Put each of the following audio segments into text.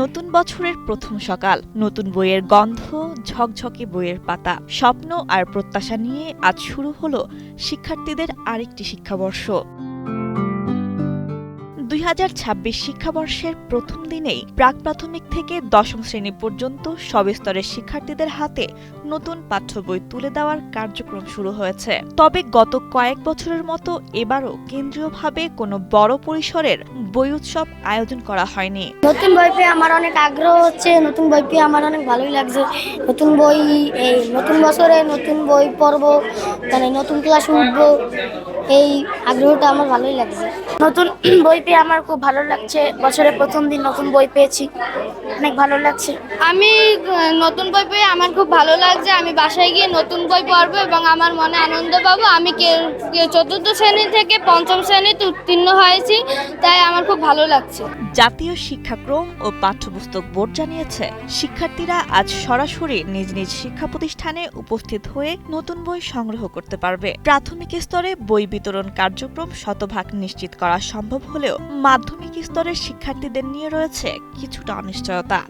নতুন বছরের প্রথম সকাল, নতুন বইয়ের গন্ধ, ঝকঝকে বইয়ের পাতা, স্বপ্ন আর প্রত্যাশা নিয়ে আজ শুরু হলো শিক্ষার্থীদের আরেকটি শিক্ষাবর্ষ। ২০২৬ শিক্ষাবর্ষের প্রথম দিনেই প্রাক প্রাথমিক থেকে দশম শ্রেণী পর্যন্ত সব স্তরের শিক্ষার্থীদের হাতে নতুন পাঠ্য বই তুলে দেওয়ার কার্যক্রম শুরু হয়েছে। তবে গত কয়েক বছরের মতো এবারও কেন্দ্রীয়ভাবে কোনো বড় পরিসরের বই উৎসব আয়োজন করা হয়নি। নতুন বই পেয়ে আমার অনেক আগ্রহ হচ্ছে, নতুন বই পেয়ে আমার অনেক ভালোই লাগছে। নতুন বই, এই নতুন বছরে নতুন বই পড়বো, মানে নতুন ক্লাস উঠবো, এই আগ্রহটা আমার ভালোই লাগছে। নতুন বই পেয়ে আমার খুব ভালো লাগছে। বছরের প্রথম দিন নতুন বই পেয়েছি, অনেক ভালো লাগছে। আমি নতুন বই পেয়ে আমার খুব ভালো লাগছে। আমি বাসায় গিয়ে নতুন বই পড়বো এবং আমার মনে আনন্দ পাবো। আমি চতুর্থ শ্রেণী থেকে পঞ্চম শ্রেণীতে উত্তীর্ণ হয়েছি, তাই আমার খুব ভালো লাগছে। জাতীয় শিক্ষাক্রম ও পাঠ্যপুস্তক বোর্ড জানিয়েছে, শিক্ষার্থীরা আজ সরাসরি নিজ নিজ শিক্ষা প্রতিষ্ঠানে উপস্থিত হয়ে নতুন বই সংগ্রহ করতে পারবে। প্রাথমিক স্তরে বই বিতরণ কার্যক্রম শতভাগ নিশ্চিত করা সম্ভব হলেও মাধ্যমিক স্তরের শিক্ষার্থীদের নিয়ে রয়েছে কিছুটা অনিশ্চয়তা।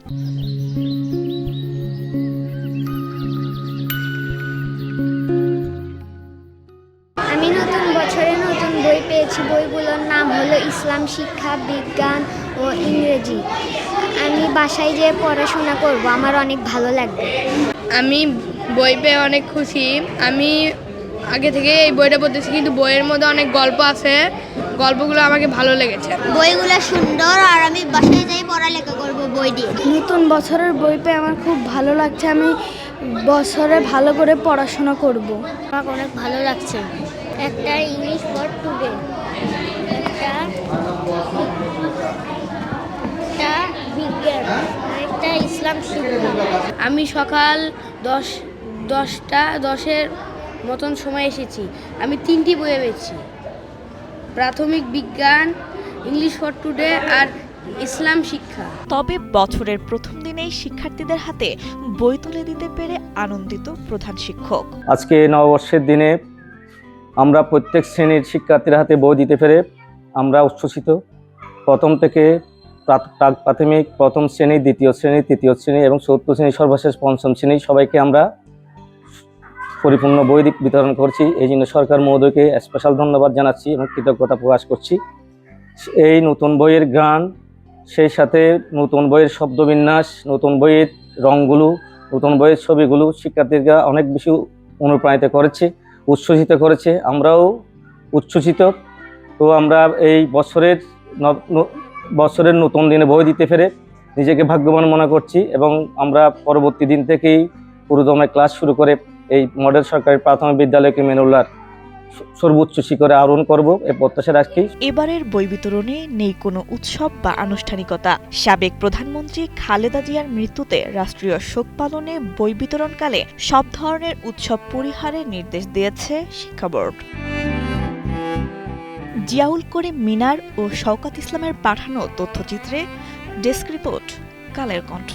আমি নতুন বছরে নতুন বই পেয়েছি। বইগুলোর নাম হলো ইসলাম শিক্ষা, বিজ্ঞান ও ইংরেজি। আমি বাসায় যেয়ে পড়াশোনা করব, আমার অনেক ভালো লাগবে। আমি বই পেয়ে অনেক খুশি। আমি আগে থেকে এই বইটা পড়তেছি, কিন্তু বইয়ের মধ্যে অনেক গল্প আছে। গল্পগুলো আমাকে ভালো লেগেছে। বইগুলো সুন্দর, আর আমি বাসায় যেয়ে পড়ালেখা করব বই দিয়ে। নতুন বছরের বই পেয়ে আমার খুব ভালো লাগছে। আমি বছরে ভালো করে পড়াশোনা করব। আমার অনেক ভালো লাগছে। একটা ইংলিশ ওয়ার্ড টুডে, একটা বিজ্ঞান, একটা ইসলাম শিক্ষা। আমি সকাল 10:10 মতন সময় এসেছি। আমি 3টি বই পেয়েছি, প্রাথমিক বিজ্ঞান, ইংলিশ ফর টুডে আর ইসলাম শিক্ষা। তবে বছরের প্রথম দিনেই শিক্ষার্থীদের হাতে বই তুলে দিতে পেরে আনন্দিত প্রধান শিক্ষক। আজকে নববর্ষের দিনে আমরা প্রত্যেক শ্রেণীর শিক্ষার্থীর হাতে বই দিতে পেরে আমরা উচ্ছ্বসিত। প্রথম থেকে প্রাথমিক প্রথম শ্রেণী, দ্বিতীয় শ্রেণী, তৃতীয় শ্রেণী এবং চতুর্থ শ্রেণী, সর্বশেষ পঞ্চম শ্রেণী সবাইকে আমরা পরিপূর্ণ বই বিতরণ করছি। এই জন্য সরকার মহোদয়কে স্পেশাল ধন্যবাদ জানাচ্ছি এবং কৃতজ্ঞতা প্রকাশ করছি। এই নতুন বইয়ের গান, সেই সাথে নতুন বইয়ের শব্দবিন্যাস, নতুন বইয়ের রঙগুলো, নতুন বইয়ের ছবিগুলো শিক্ষার্থীরা অনেক বেশি অনুপ্রাণিত করেছে, উচ্ছ্বসিত করেছে। আমরাও উচ্ছ্বসিত। তো আমরা এই বছরের নতুন দিনে বই দিতে পেরে নিজেকে ভাগ্যবান মনে করছি এবং আমরা পরবর্তী দিন থেকেই পুরোদমে ক্লাস শুরু করে এই মডেল সরকারি প্রাথমিক বিদ্যালয়কে মেনুল্লার সর্বোচ্চ শিখরে আরোহণ করব এ প্রত্যাশা রাখি। এবারের বই বিতরণে নেই কোনো উৎসব বা আনুষ্ঠানিকতা। সাবেক প্রধানমন্ত্রী খালেদা জিয়ার মৃত্যুতে রাষ্ট্রীয় শোক পালনে বই বিতরণকালে সব ধরনের উৎসব পরিহারের নির্দেশ দিয়েছে শিক্ষা বোর্ড। জিয়াউল করিম মিনার ও শওকত ইসলামের পাঠানো তথ্যচিত্রে ডেস্ক রিপোর্ট, কালের কণ্ঠ।